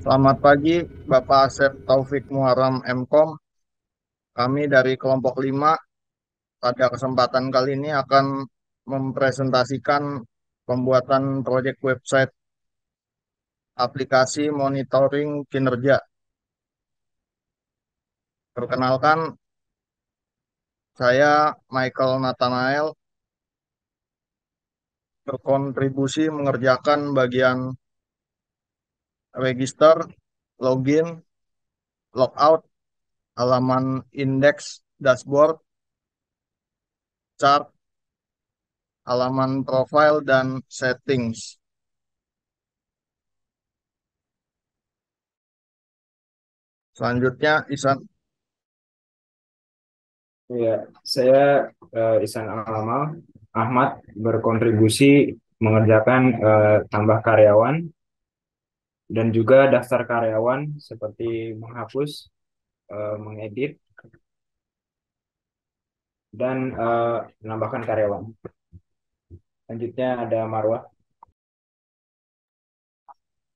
Selamat pagi, Bapak Asep Taufik Muharam MKOM. Kami dari kelompok 5 pada kesempatan kali ini akan mempresentasikan pembuatan proyek website aplikasi monitoring kinerja. Perkenalkan, saya Michael Nathanael berkontribusi mengerjakan bagian register, login, logout, halaman indeks, dashboard, chart, halaman profile, dan settings. Selanjutnya, Isan. Ya, saya Ihsan Ahmad berkontribusi mengerjakan tambah karyawan dan juga daftar karyawan seperti menghapus, mengedit, dan menambahkan karyawan. Selanjutnya ada Marwah.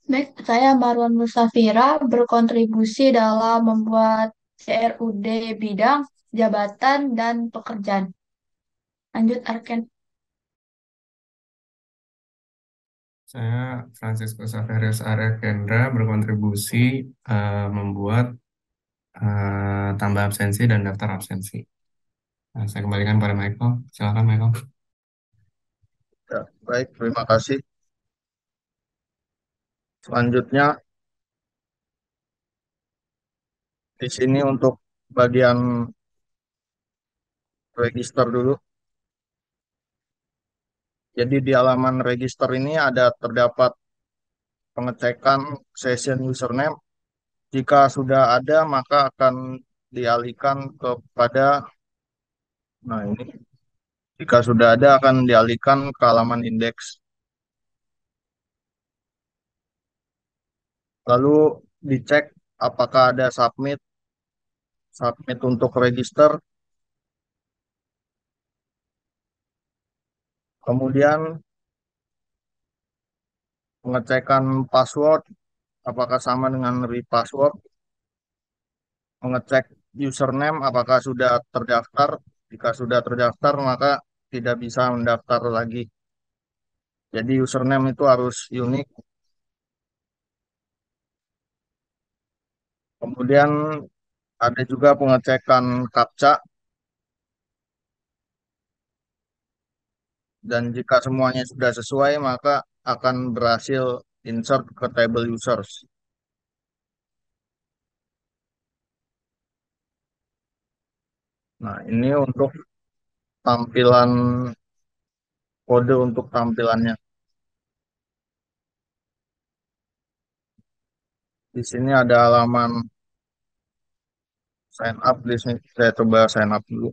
Baik, saya Marwan Musafira berkontribusi dalam membuat CRUD bidang, jabatan, dan pekerjaan. Lanjut, Arken. Saya Francisco Saverius Arya Kendra berkontribusi membuat tambah absensi dan daftar absensi. Nah, saya kembalikan pada Michael. Silakan Michael. Ya, baik, terima kasih. Selanjutnya, di sini untuk bagian register dulu. Jadi di halaman register ini terdapat pengecekan session username. Jika sudah ada, maka akan dialihkan kepada, nah ini, jika sudah ada akan dialihkan ke halaman indeks. Lalu dicek apakah ada submit untuk register. Kemudian pengecekan password, apakah sama dengan repassword, mengecek username apakah sudah terdaftar. Jika sudah terdaftar, maka tidak bisa mendaftar lagi. Jadi username itu harus unik. Kemudian ada juga pengecekan CAPTCHA, dan jika semuanya sudah sesuai, maka akan berhasil insert ke table users. Nah, ini untuk tampilan kode untuk tampilannya. Di sini ada halaman sign up. Di sini saya coba sign up dulu.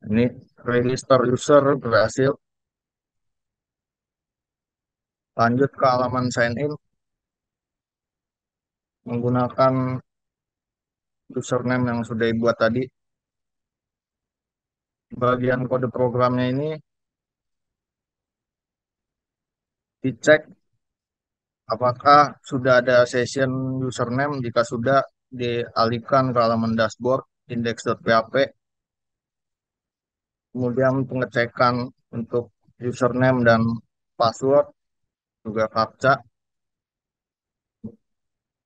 Ini register user berhasil. Lanjut ke halaman sign in menggunakan username yang sudah dibuat tadi. Bagian kode programnya ini dicek apakah sudah ada session username. Jika sudah, dialihkan ke halaman dashboard index.php. Kemudian pengecekan untuk username dan password, juga captcha.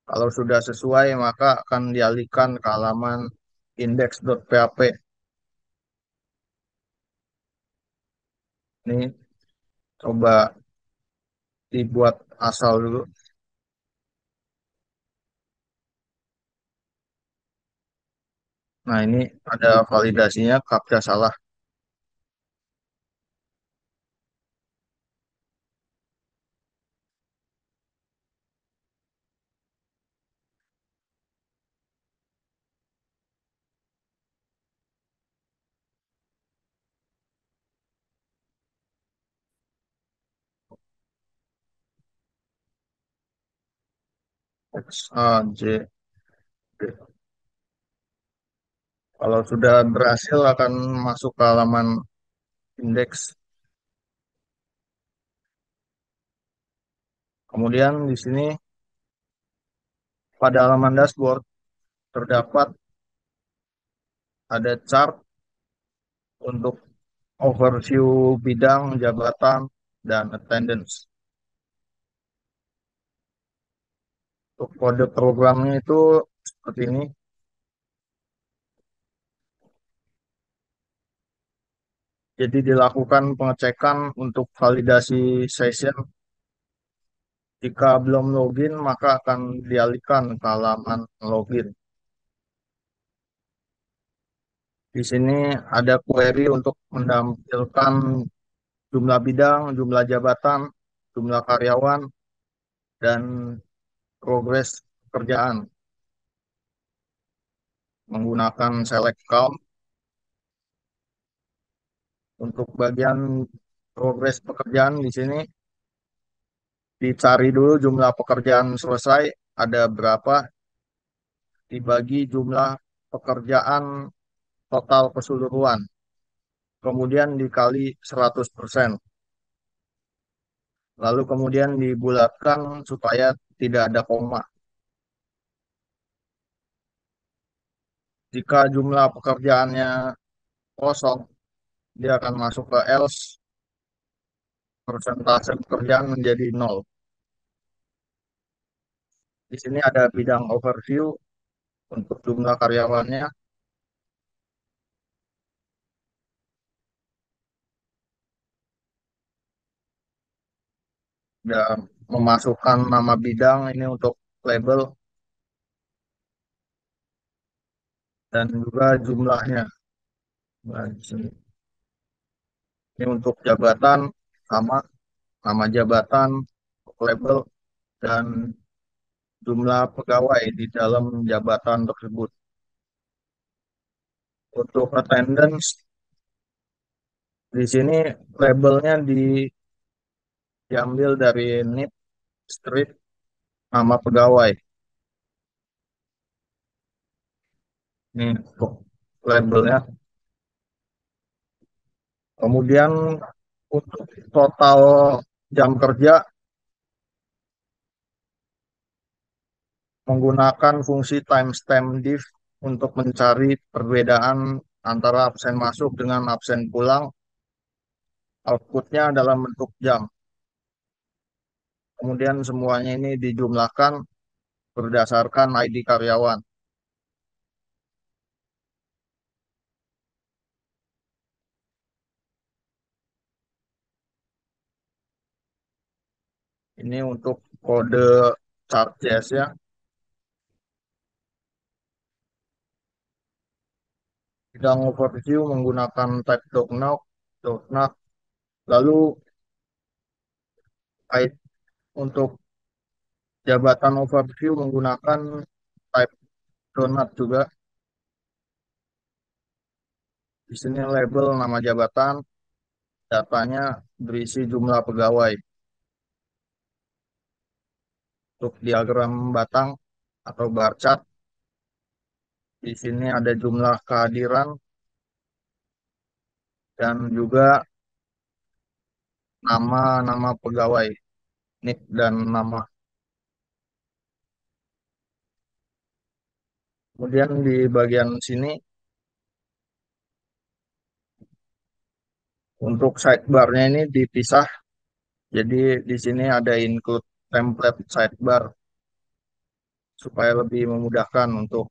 Kalau sudah sesuai, maka akan dialihkan ke halaman index.php. Ini coba dibuat asal dulu. Nah, ini ada validasinya, captcha salah. X, A, J, D. Kalau sudah berhasil akan masuk ke halaman indeks. Kemudian di sini pada halaman dashboard terdapat ada chart untuk overview bidang, jabatan, dan attendance. Untuk kode programnya itu seperti ini. Jadi dilakukan pengecekan untuk validasi session. Jika belum login, maka akan dialihkan ke halaman login. Di sini ada query untuk menampilkan jumlah bidang, jumlah jabatan, jumlah karyawan, dan progres pekerjaan menggunakan select count. Untuk bagian progres pekerjaan di sini dicari dulu jumlah pekerjaan selesai ada berapa, dibagi jumlah pekerjaan total keseluruhan, kemudian dikali 100%. Lalu kemudian dibulatkan supaya tidak ada koma. Jika jumlah pekerjaannya kosong, dia akan masuk ke else, persentase pekerjaan menjadi nol. Di sini ada bidang overview untuk jumlah karyawannya, dan memasukkan nama bidang ini untuk label dan juga jumlahnya. Nah, di sini. Ini untuk jabatan sama nama jabatan, label, dan jumlah pegawai di dalam jabatan tersebut. Untuk attendance, di sini labelnya diambil dari NIP, street, nama pegawai. Ini untuk labelnya. Kemudian untuk total jam kerja menggunakan fungsi timestamp diff untuk mencari perbedaan antara absen masuk dengan absen pulang. Outputnya dalam bentuk jam. Kemudian semuanya ini dijumlahkan berdasarkan ID karyawan. Ini untuk kode charges ya. Bidang overview menggunakan type doc lalu untuk jabatan overview menggunakan type donut juga. Di sini label nama jabatan, datanya berisi jumlah pegawai. Untuk diagram batang atau bar chart, di sini ada jumlah kehadiran dan juga nama-nama pegawai, nick dan nama. Kemudian di bagian sini untuk sidebar-nya ini dipisah. Jadi di sini ada include template sidebar supaya lebih memudahkan untuk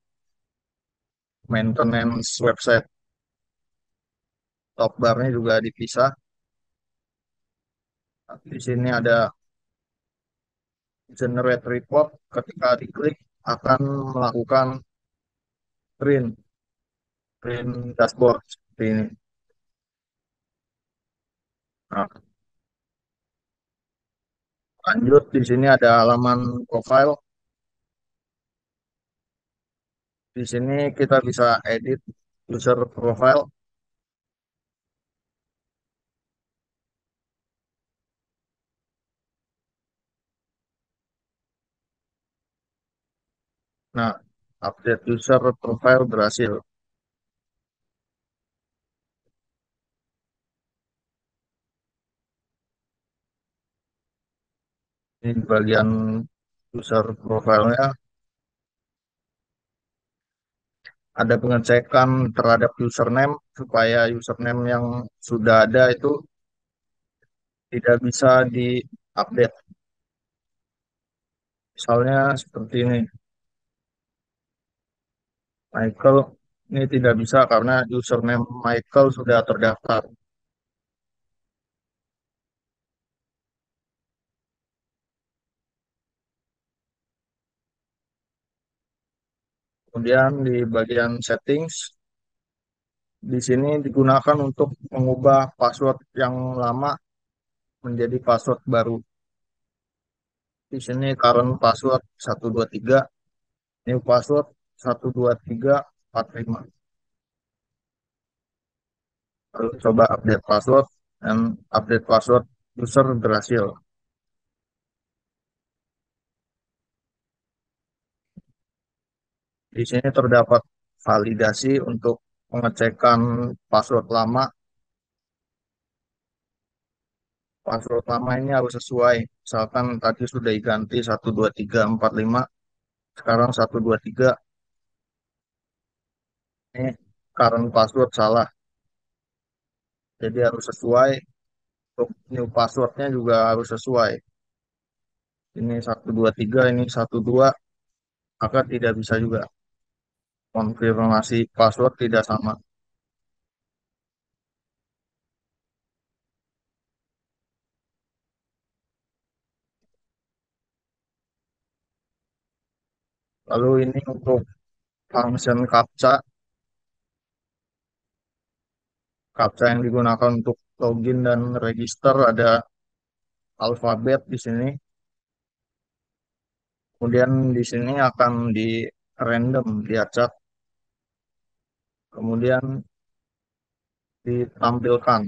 maintenance website. Top bar-nya juga dipisah. Di sini ada generate report, ketika diklik akan melakukan print dashboard seperti ini. Nah, lanjut di sini ada halaman profile. Di sini kita bisa edit user profile. Nah, update user profile berhasil. Ini di bagian user profile-nya ada pengecekan terhadap username supaya username yang sudah ada itu tidak bisa diupdate. Misalnya seperti ini, Michael ini tidak bisa karena username Michael sudah terdaftar. Kemudian di bagian settings, di sini digunakan untuk mengubah password yang lama menjadi password baru. Di sini current password 123, new password 12345. Lalu coba update password dan update password user berhasil. Di sini terdapat validasi untuk pengecekan password lama. Password lama ini harus sesuai. Misalkan tadi sudah diganti 12345, sekarang 123. Ini current password salah. Jadi harus sesuai. Untuk new passwordnya juga harus sesuai. Ini 123, ini 12, maka tidak bisa juga. Konfirmasi password tidak sama. Lalu ini untuk function CAPTCHA. CAPTCHA yang digunakan untuk login dan register ada alfabet di sini. Kemudian di sini akan di random diacak. Kemudian ditampilkan.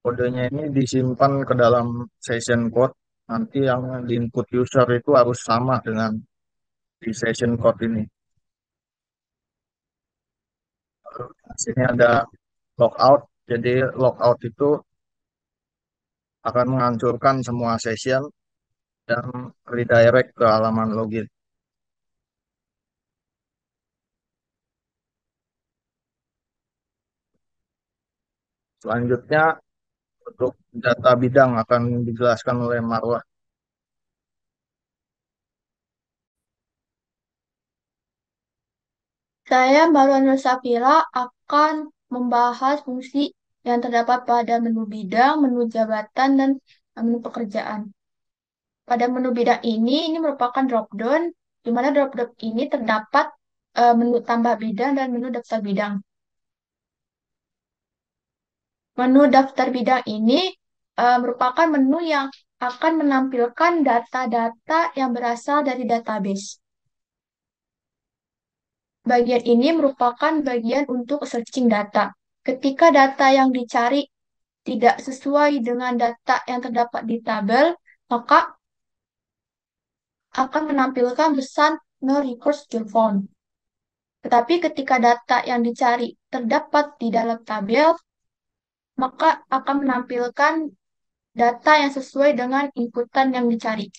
Kodenya ini disimpan ke dalam session code. Nanti yang di input user itu harus sama dengan di session code ini. Di sini ada logout. Jadi logout itu akan menghancurkan semua session dan redirect ke halaman login. Selanjutnya untuk data bidang akan dijelaskan oleh Marwah. Saya, Marwan Safira, akan membahas fungsi yang terdapat pada menu bidang, menu jabatan, dan menu pekerjaan. Pada menu bidang ini merupakan drop-down, di mana drop-down ini terdapat menu tambah bidang dan menu daftar bidang. Menu daftar bidang ini merupakan menu yang akan menampilkan data-data yang berasal dari database. Bagian ini merupakan bagian untuk searching data. Ketika data yang dicari tidak sesuai dengan data yang terdapat di tabel, maka akan menampilkan pesan no recourse to found. Tetapi ketika data yang dicari terdapat di dalam tabel, maka akan menampilkan data yang sesuai dengan inputan yang dicari.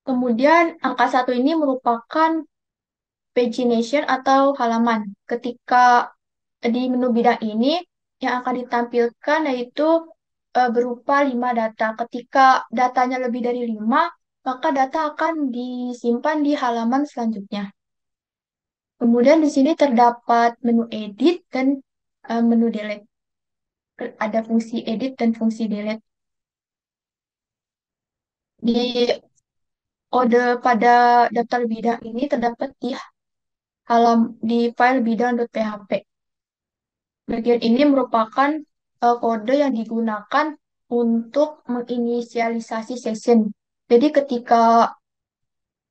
Kemudian angka 1 ini merupakan pagination atau halaman. Ketika di menu bidang ini yang akan ditampilkan yaitu berupa 5 data. Ketika datanya lebih dari 5, maka data akan disimpan di halaman selanjutnya. Kemudian di sini terdapat menu edit dan menu delete. Ada fungsi edit dan fungsi delete. Di kode pada daftar bidang ini terdapat di file bidang.php. Bagian ini merupakan kode yang digunakan untuk menginisialisasi session. Jadi ketika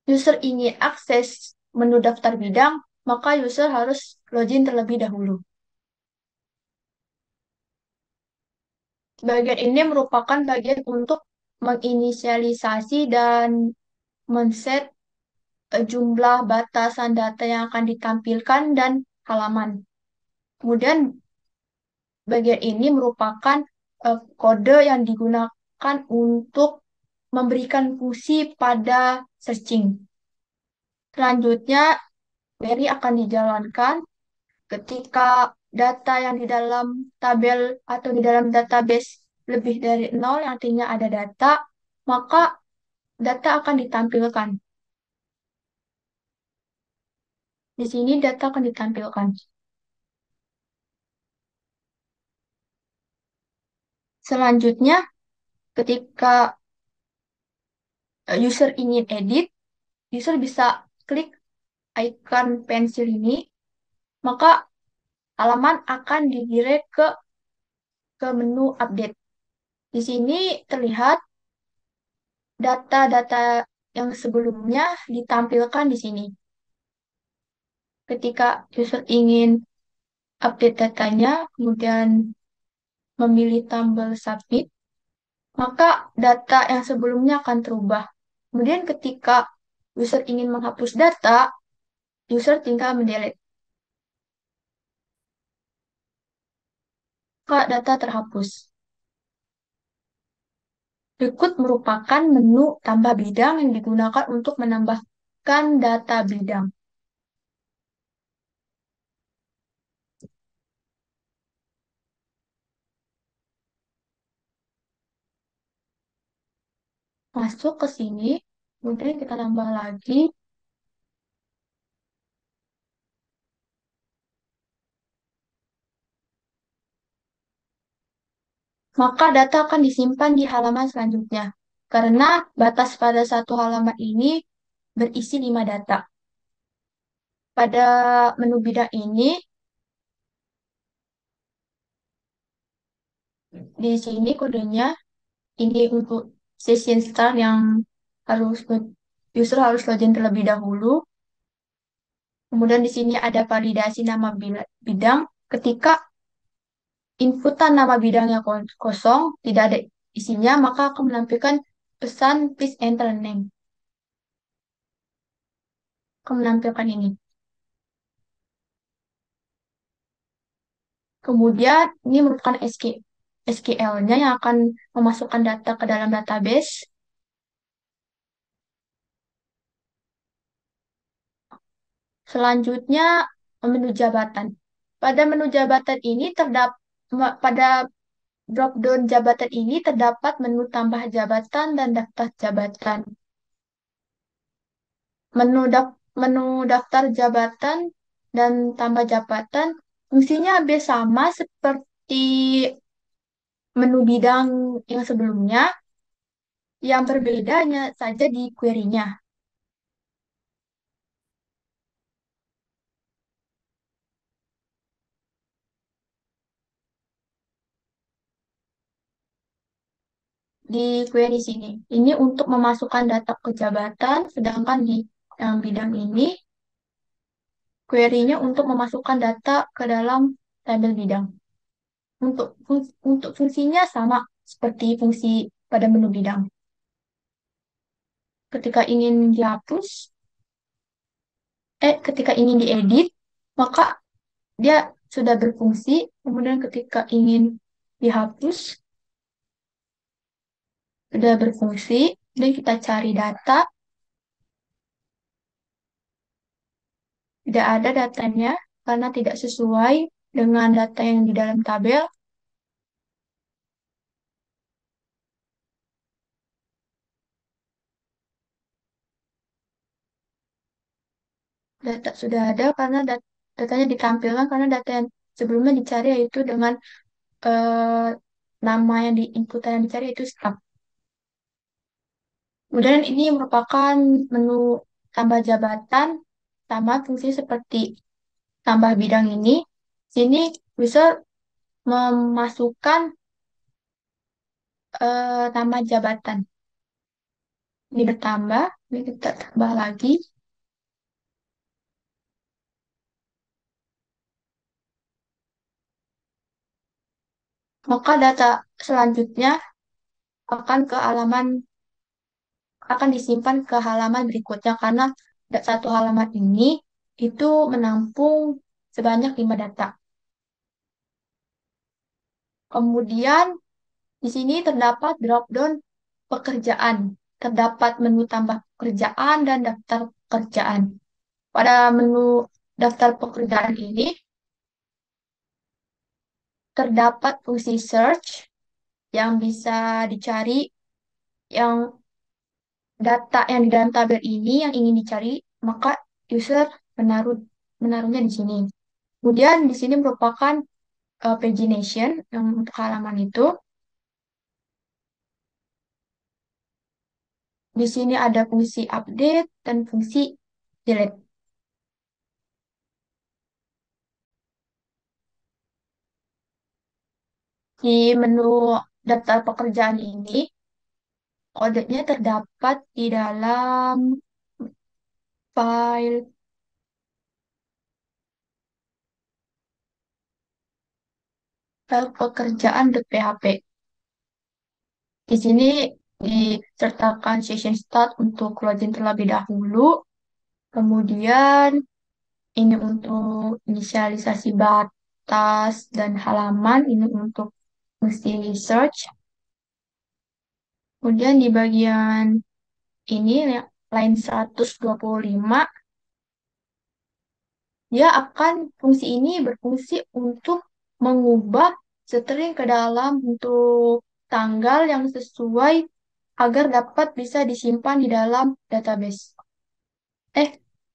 user ingin akses menu daftar bidang, maka user harus login terlebih dahulu. Bagian ini merupakan bagian untuk menginisialisasi dan men-set jumlah batasan data yang akan ditampilkan dan halaman. Kemudian bagian ini merupakan kode yang digunakan untuk memberikan fungsi pada searching. Selanjutnya, query akan dijalankan ketika data yang di dalam tabel atau di dalam database lebih dari 0, yang artinya ada data, maka data akan ditampilkan. Di sini data akan ditampilkan. Selanjutnya, ketika user ingin edit, user bisa klik icon pensil ini, maka halaman akan didirect ke menu update. Di sini terlihat data-data yang sebelumnya ditampilkan di sini. Ketika user ingin update datanya, kemudian memilih tombol submit, maka data yang sebelumnya akan terubah. Kemudian ketika user ingin menghapus data, user tinggal mendelete. Maka data terhapus. Berikut merupakan menu tambah bidang yang digunakan untuk menambahkan data bidang. Masuk ke sini, kemudian kita tambah lagi, maka data akan disimpan di halaman selanjutnya. Karena batas pada satu halaman ini berisi 5 data. Pada menu bidang ini, di sini kodenya, ini untuk session start yang harus user harus login terlebih dahulu. Kemudian di sini ada validasi nama bidang. Ketika inputan nama bidangnya kosong, tidak ada isinya, maka akan menampilkan pesan please enter name. Akan menampilkan ini. Kemudian ini merupakan SQL-nya yang akan memasukkan data ke dalam database. Selanjutnya menu jabatan. Pada menu jabatan ini pada drop-down jabatan ini terdapat menu tambah jabatan dan daftar jabatan. Menu daftar jabatan dan tambah jabatan fungsinya hampir sama seperti menu bidang yang sebelumnya, yang berbedanya saja di query-nya. Di query sini. Ini untuk memasukkan data ke jabatan, sedangkan di yang bidang ini, query-nya untuk memasukkan data ke dalam tabel bidang. Untuk fungsinya sama seperti fungsi pada menu bidang. Ketika ingin dihapus, ketika ingin diedit, maka dia sudah berfungsi. Kemudian ketika ingin dihapus, sudah berfungsi. Dan kita cari data, tidak ada datanya karena tidak sesuai dengan data yang di dalam tabel. Data sudah ada karena datanya ditampilkan karena data yang sebelumnya dicari yaitu dengan eh, nama yang di input yang dicari yaitu staff. Kemudian ini merupakan menu tambah jabatan sama fungsi seperti tambah bidang ini. Sini bisa memasukkan nama jabatan. Ini bertambah, ini kita tambah lagi. Maka data selanjutnya akan ke akan disimpan ke halaman berikutnya karena satu halaman ini itu menampung sebanyak 5 data. Kemudian di sini terdapat drop-down pekerjaan. Terdapat menu tambah pekerjaan dan daftar pekerjaan. Pada menu daftar pekerjaan ini terdapat fungsi search yang bisa dicari yang data yang di dalam tabel ini yang ingin dicari, maka user menaruh menaruhnya di sini. Kemudian di sini merupakan pagination yang untuk halaman itu. Di sini ada fungsi update dan fungsi delete. Di menu daftar pekerjaan ini, kodenya terdapat di dalam file file pekerjaan.php. Di sini disertakan session start untuk login terlebih dahulu. Kemudian ini untuk inisialisasi batas dan halaman, ini untuk fungsi search. Kemudian di bagian ini line 125, dia akan fungsi ini berfungsi untuk mengubah string ke dalam bentuk tanggal yang sesuai agar dapat bisa disimpan di dalam database.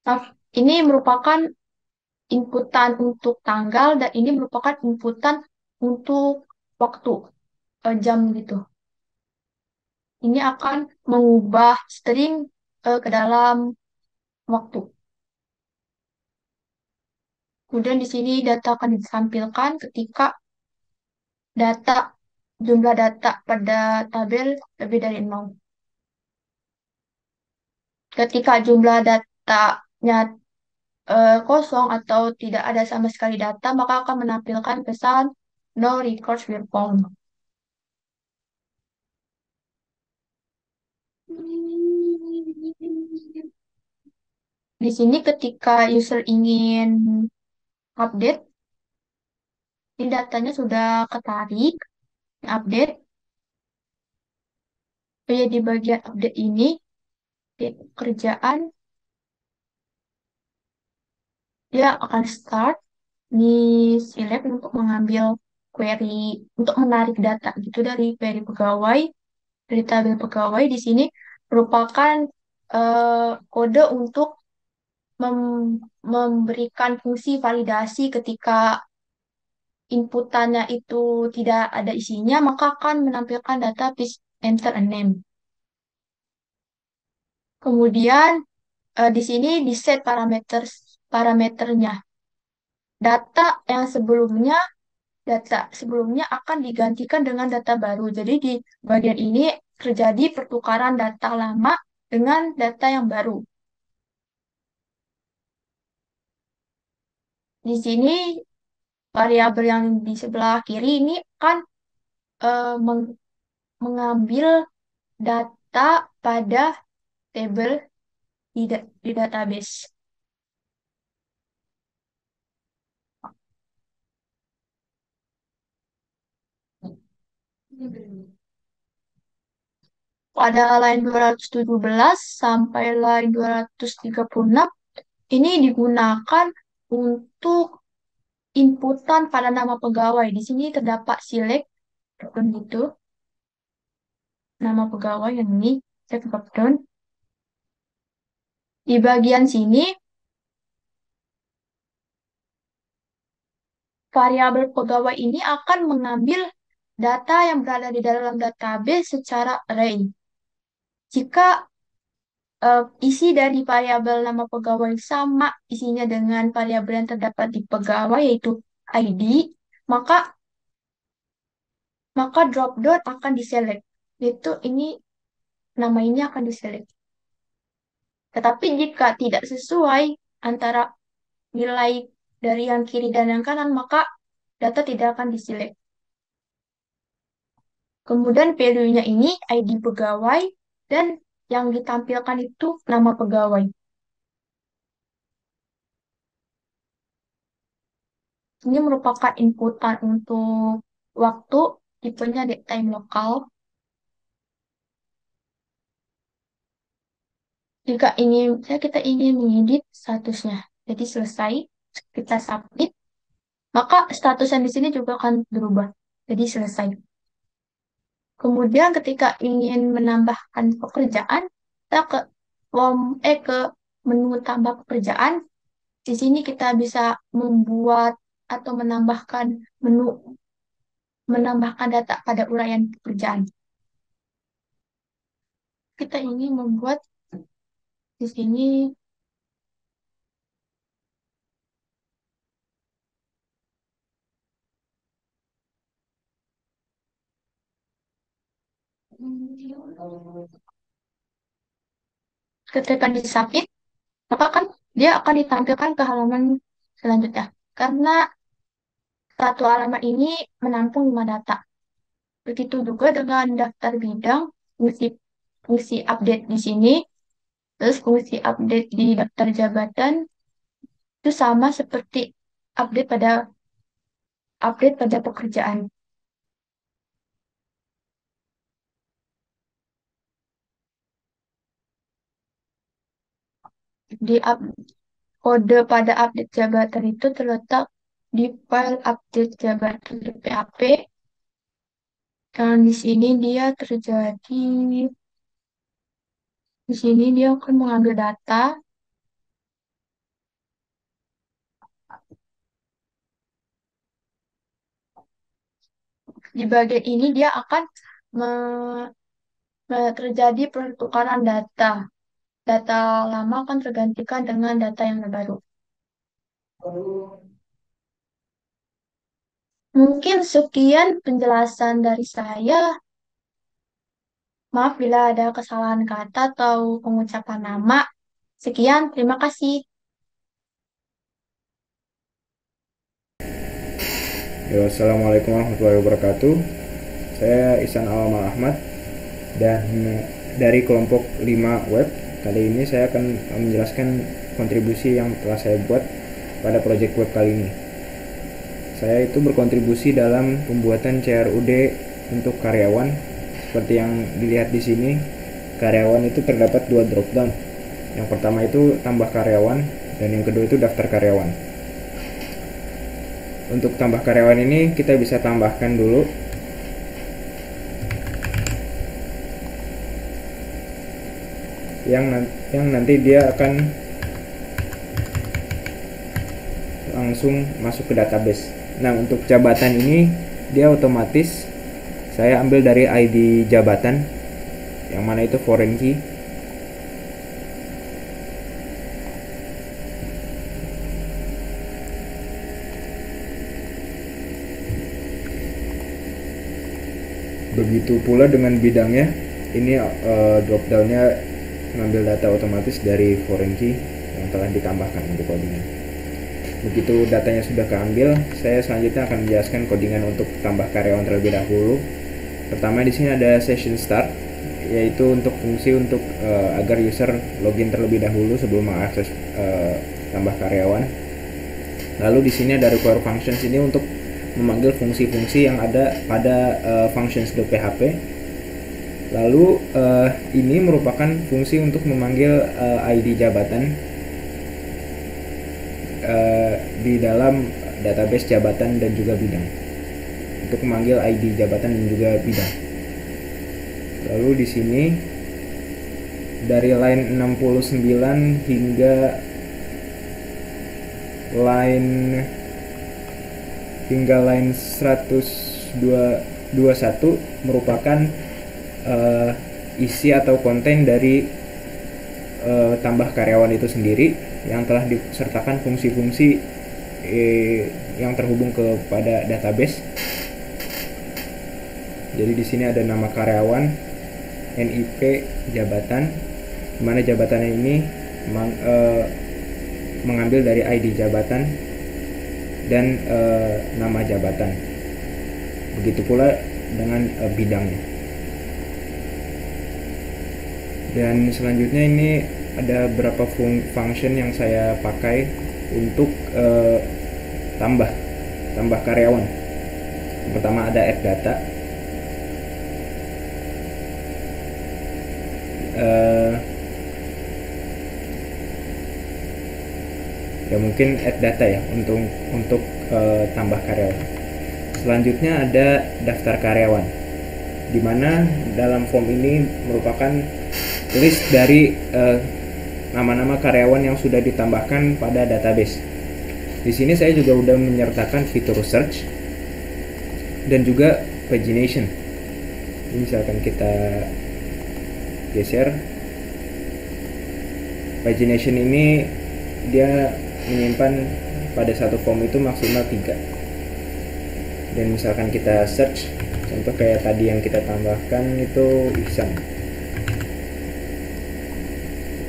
Maaf, ini merupakan inputan untuk tanggal dan ini merupakan inputan untuk waktu, jam gitu. Ini akan mengubah string ke dalam waktu. Kemudian di sini data akan ditampilkan ketika data jumlah data pada tabel lebih dari 0. Ketika jumlah datanya kosong atau tidak ada sama sekali data, maka akan menampilkan pesan no records were found. Di sini ketika user ingin update, ini datanya sudah ketarik, update. Ya, di bagian update ini, di pekerjaan, dia akan start, di select untuk mengambil query, untuk menarik data gitu dari query pegawai, dari tabel pegawai. Di sini merupakan kode untuk memberikan fungsi validasi ketika inputannya itu tidak ada isinya, maka akan menampilkan data please enter a name. Kemudian di sini di set parameternya. Data sebelumnya akan digantikan dengan data baru. Jadi di bagian ini terjadi pertukaran data lama dengan data yang baru. Di sini variabel yang di sebelah kiri ini akan mengambil data pada tabel di database. Pada line 217 sampai line 236 ini digunakan untuk inputan pada nama pegawai. Di sini terdapat select drop-down gitu. Nama pegawai yang ini select drop-down. Di bagian sini variabel pegawai ini akan mengambil data yang berada di dalam database secara array. Jika isi dari variabel nama pegawai sama isinya dengan variabel yang terdapat di pegawai yaitu ID, maka drop down akan diselect. Yaitu ini nama ini akan diselect. Tetapi jika tidak sesuai antara nilai dari yang kiri dan yang kanan, maka data tidak akan diselect. Kemudian value-nya ini ID pegawai dan yang ditampilkan itu nama pegawai. Ini merupakan inputan untuk waktu, tipenya date time lokal. Jika kita ingin mengedit statusnya, jadi selesai, kita submit, maka status yang di sini juga akan berubah, jadi selesai. Kemudian ketika ingin menambahkan pekerjaan, kita ke menu tambah pekerjaan. Di sini kita bisa membuat atau menambahkan data pada uraian pekerjaan. Kita ingin membuat di sini ketika disubmit, maka kan dia akan ditampilkan ke halaman selanjutnya. Karena satu halaman ini menampung 5 data. Begitu juga dengan daftar bidang, fungsi update di sini, terus fungsi update di daftar jabatan, itu sama seperti update pada pekerjaan. Di kode pada update jabatan itu terletak di file update jabatan di PHP. Dan di sini dia terjadi, di sini dia akan mengambil data. Di bagian ini dia akan terjadi pertukaran data. Data lama akan tergantikan dengan data yang baru. Mungkin sekian penjelasan dari saya. Maaf bila ada kesalahan kata atau pengucapan nama. Sekian, terima kasih. Ya, Assalamualaikum warahmatullahi wabarakatuh. Saya Ihsan Alamal Ahmad dan dari kelompok 5 web. Kali ini saya akan menjelaskan kontribusi yang telah saya buat pada proyek web kali ini. Saya itu berkontribusi dalam pembuatan CRUD untuk karyawan. Seperti yang dilihat di sini, karyawan itu terdapat 2 dropdown. Yang pertama itu tambah karyawan dan yang kedua itu daftar karyawan. Untuk tambah karyawan ini kita bisa tambahkan dulu yang nanti dia akan langsung masuk ke database. Nah, untuk jabatan ini dia otomatis saya ambil dari ID jabatan yang mana itu foreign key. Begitu pula dengan bidangnya, ini drop downnya mengambil data otomatis dari foreign key yang telah ditambahkan untuk codingan. Begitu datanya sudah keambil, saya selanjutnya akan menjelaskan codingan untuk tambah karyawan terlebih dahulu. Pertama di sini ada session start, yaitu untuk fungsi untuk agar user login terlebih dahulu sebelum mengakses tambah karyawan. Lalu di sini ada require functions, ini untuk memanggil fungsi-fungsi yang ada pada functions.php. Lalu ini merupakan fungsi untuk memanggil ID jabatan di dalam database jabatan dan juga bidang, untuk memanggil ID jabatan dan juga bidang. Lalu di sini dari line 69 hingga line 121 merupakan isi atau konten dari tambah karyawan itu sendiri yang telah disertakan fungsi-fungsi yang terhubung kepada database. Jadi di sini ada nama karyawan, NIP jabatan, di mana jabatannya ini mengambil dari ID jabatan dan nama jabatan. Begitu pula dengan bidangnya. Dan selanjutnya ini ada beberapa function yang saya pakai untuk tambah karyawan. Yang pertama ada add data. Ya mungkin add data ya untuk tambah karyawan. Selanjutnya ada daftar karyawan, di mana dalam form ini merupakan list dari nama-nama karyawan yang sudah ditambahkan pada database. Di sini saya juga sudah menyertakan fitur search dan juga pagination. Ini misalkan kita geser, pagination ini dia menyimpan pada satu form itu maksimal 3. Dan misalkan kita search, contoh kayak tadi yang kita tambahkan itu Ihsan,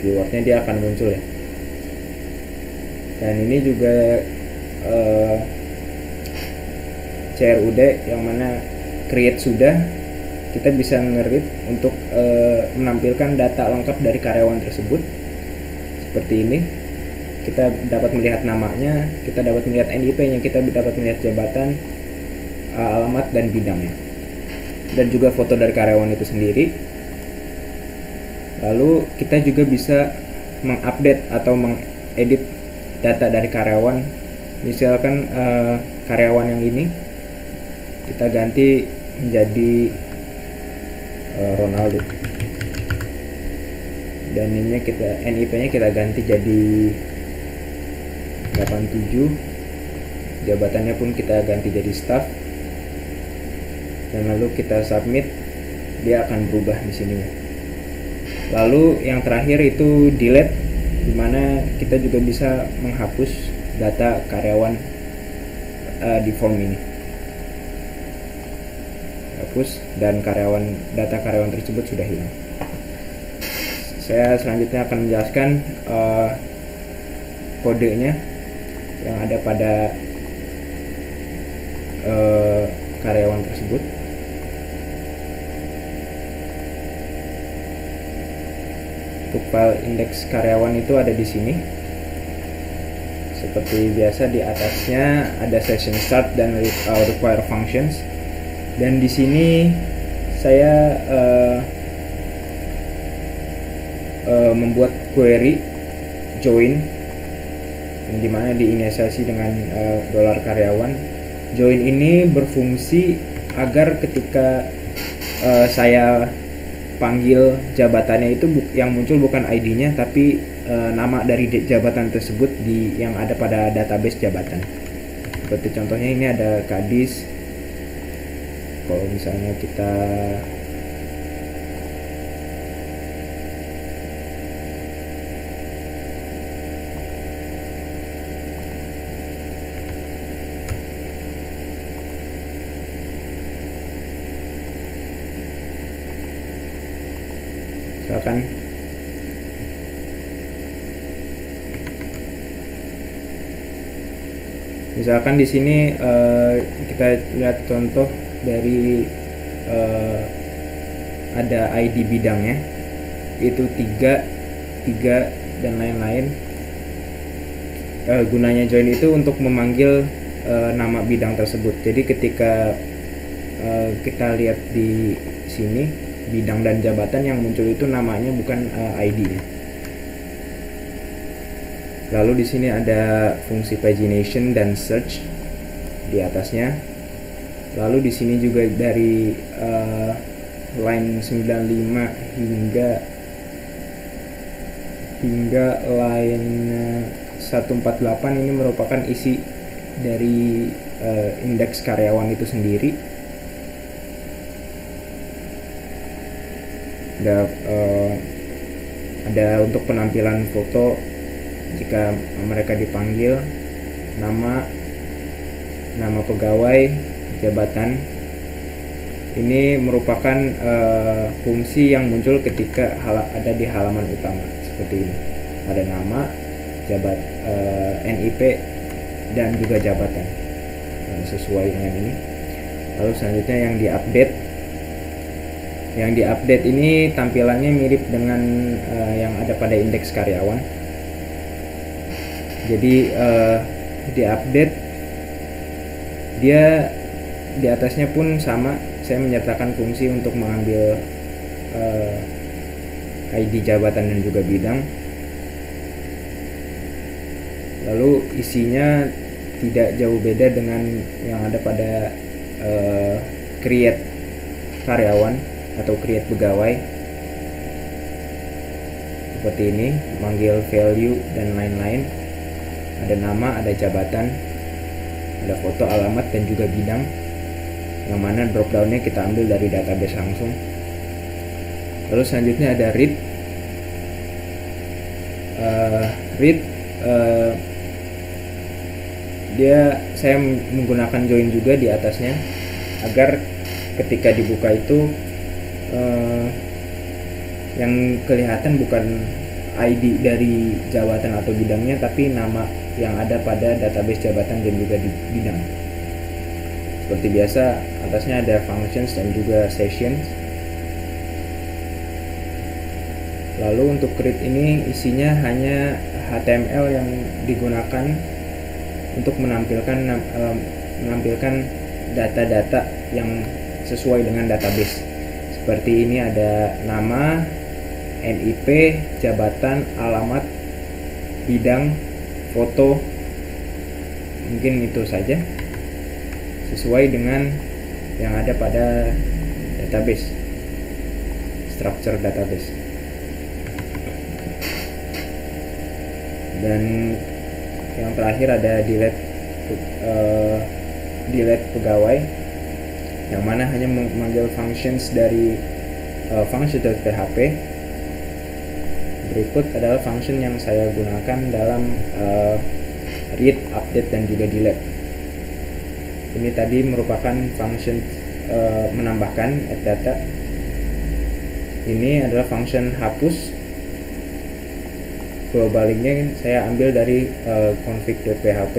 keywordnya dia akan muncul ya. Dan ini juga CRUD yang mana create sudah, kita bisa nge-read untuk menampilkan data lengkap dari karyawan tersebut seperti ini. Kita dapat melihat namanya, kita dapat melihat NIP-nya, kita dapat melihat jabatan, alamat dan bidangnya, dan juga foto dari karyawan itu sendiri. Lalu kita juga bisa mengupdate atau mengedit data dari karyawan. Misalkan karyawan yang ini kita ganti menjadi Ronaldo, dan ini NIP-nya kita ganti jadi 87, jabatannya pun kita ganti jadi staff, dan lalu kita submit, dia akan berubah di sini. Lalu yang terakhir itu delete, dimana kita juga bisa menghapus data karyawan di form ini. Hapus, dan data karyawan tersebut sudah hilang. Saya selanjutnya akan menjelaskan kodenya yang ada pada karyawan tersebut. Untuk file indeks karyawan itu ada di sini. Seperti biasa, di atasnya ada session start dan require functions. Dan di sini saya membuat query join, di mana diinisiasi dengan $karyawan. Join ini berfungsi agar ketika saya panggil jabatannya itu yang muncul bukan ID-nya, tapi nama dari jabatan tersebut yang ada pada database jabatan. Seperti contohnya ini ada Kadis. Kalau misalnya kita misalkan di sini kita lihat contoh dari ada ID bidangnya itu 3 dan lain-lain. Gunanya join itu untuk memanggil nama bidang tersebut. Jadi ketika kita lihat di sini bidang dan jabatan, yang muncul itu namanya bukan ID-nya. Lalu di sini ada fungsi pagination dan search di atasnya. Lalu di sini juga dari line 95 hingga line 148 ini merupakan isi dari indeks karyawan itu sendiri. Ada untuk penampilan foto jika mereka dipanggil, nama pegawai, jabatan. Ini merupakan fungsi yang muncul ketika ada di halaman utama seperti ini. Ada nama, NIP dan juga jabatan sesuai dengan ini. Lalu selanjutnya yang diupdate Yang diupdate ini tampilannya mirip dengan yang ada pada indeks karyawan. Jadi diupdate, dia di atasnya pun sama, saya menyertakan fungsi untuk mengambil ID jabatan dan juga bidang. Lalu isinya tidak jauh beda dengan yang ada pada create karyawan atau create pegawai. Seperti ini, manggil value dan lain-lain. Ada nama, ada jabatan, ada foto, alamat, dan juga bidang, yang mana dropdownnya kita ambil dari database langsung. Lalu selanjutnya ada read. Saya menggunakan join juga di atasnya, agar ketika dibuka itu yang kelihatan bukan ID dari jabatan atau bidangnya, tapi nama yang ada pada database jabatan dan juga di bidang. Seperti biasa, atasnya ada functions dan juga sessions. Lalu untuk create ini isinya hanya HTML yang digunakan untuk menampilkan data-data yang sesuai dengan database. Seperti ini ada nama, NIP, jabatan, alamat, bidang, foto. Mungkin itu saja, sesuai dengan yang ada pada database, structure database. Dan yang terakhir ada delete pegawai, yang mana hanya memanggil functions dari function.php. Berikut adalah function yang saya gunakan dalam read, update, dan juga delete. Ini tadi merupakan function menambahkan add data. Ini adalah function hapus. Global linknya saya ambil dari config.php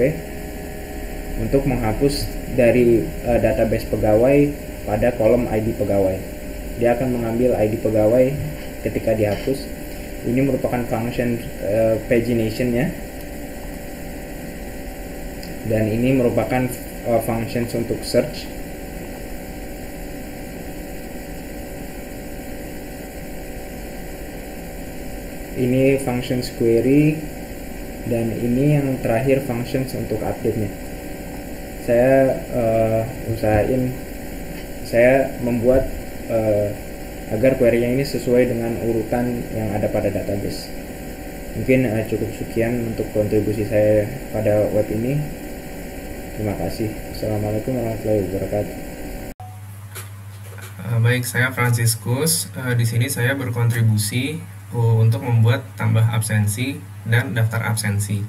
untuk menghapus dari database pegawai pada kolom ID pegawai. Dia akan mengambil ID pegawai ketika dihapus. Ini merupakan function pagination-nya, dan ini merupakan functions untuk search. Ini functions query, dan ini yang terakhir functions untuk update-nya. Saya membuat agar query-nya ini sesuai dengan urutan yang ada pada database. Mungkin cukup sekian untuk kontribusi saya pada web ini. Terima kasih. Assalamualaikum warahmatullahi wabarakatuh. Baik, saya Franciscus. Di sini saya berkontribusi untuk membuat tambah absensi dan daftar absensi.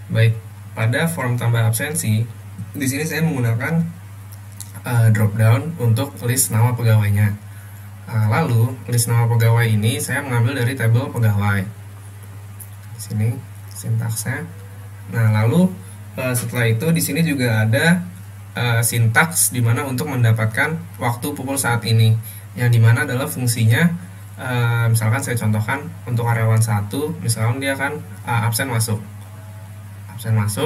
Baik, pada form tambah absensi, di sini saya menggunakan dropdown untuk list nama pegawainya. Lalu list nama pegawai ini saya mengambil dari tabel pegawai. Di sini sintaksnya. Nah, lalu setelah itu di sini juga ada sintaks di mana untuk mendapatkan waktu pukul saat ini, yang dimana adalah fungsinya. Misalkan saya contohkan untuk karyawan 1, misalkan dia akan absen masuk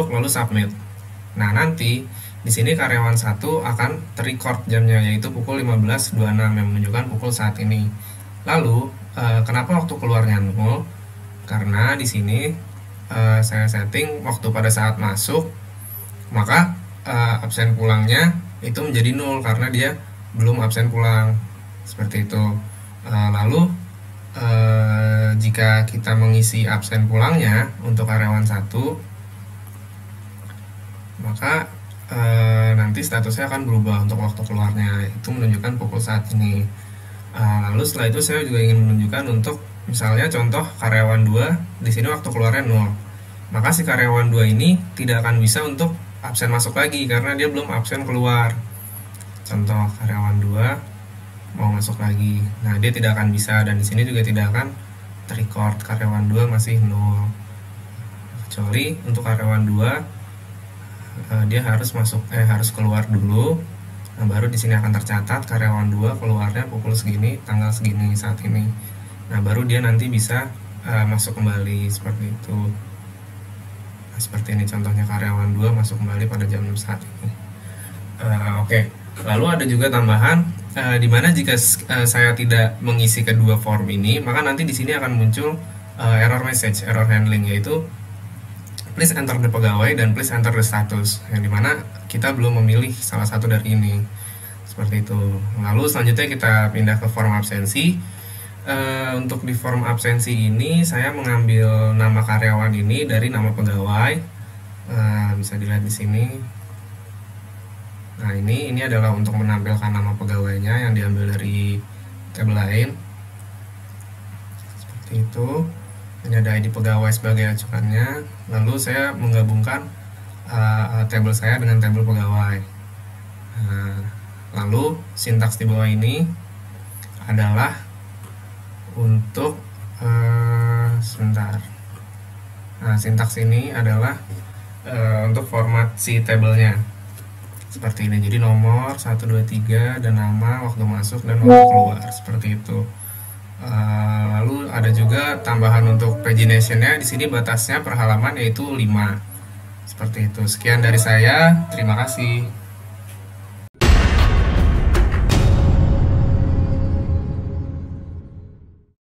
lalu submit. Nah, nanti di sini karyawan 1 akan terrecord jamnya, yaitu pukul 15.26 yang menunjukkan pukul saat ini. Lalu kenapa waktu keluarnya 0? Karena di sini saya setting waktu pada saat masuk, maka absen pulangnya itu menjadi 0 karena dia belum absen pulang. Seperti itu. Lalu jika kita mengisi absen pulangnya untuk karyawan 1, maka nanti statusnya akan berubah untuk waktu keluarnya, itu menunjukkan pukul saat ini. Lalu setelah itu saya juga ingin menunjukkan untuk misalnya contoh karyawan 2, di sini waktu keluarnya 0. Maka si karyawan 2 ini tidak akan bisa untuk absen masuk lagi karena dia belum absen keluar. Contoh karyawan 2 mau masuk lagi. Nah, dia tidak akan bisa, dan di sini juga tidak akan terrecord karyawan 2 masih 0. Kecuali untuk karyawan 2 dia harus keluar dulu, Nah, baru di sini akan tercatat karyawan 2 keluarnya pukul segini, tanggal segini, saat ini. Nah, baru dia nanti bisa masuk kembali seperti itu. Nah, seperti ini contohnya karyawan 2 masuk kembali pada jam saat ini. Oke. Lalu ada juga tambahan di mana jika saya tidak mengisi kedua form ini, maka nanti di sini akan muncul error message, error handling, yaitu please enter the pegawai dan please enter the status, yang dimana kita belum memilih salah satu dari ini. Seperti itu. Lalu selanjutnya kita pindah ke form absensi. Untuk di form absensi ini saya mengambil nama karyawan ini dari nama pegawai. Bisa dilihat di sini. Nah, ini adalah untuk menampilkan nama pegawainya yang diambil dari tabel lain. Seperti itu. Ini ada ID pegawai sebagai acuannya. Lalu saya menggabungkan tabel saya dengan tabel pegawai. Lalu sintaks di bawah ini adalah untuk sebentar. Nah, sintaks ini adalah untuk format si tabelnya. Seperti ini. Jadi nomor 1 2 3 dan nama, waktu masuk dan waktu keluar, seperti itu. Lalu ada juga tambahan untuk pagination-nya. Di sini batasnya per halaman yaitu 5. Seperti itu. Sekian dari saya. Terima kasih.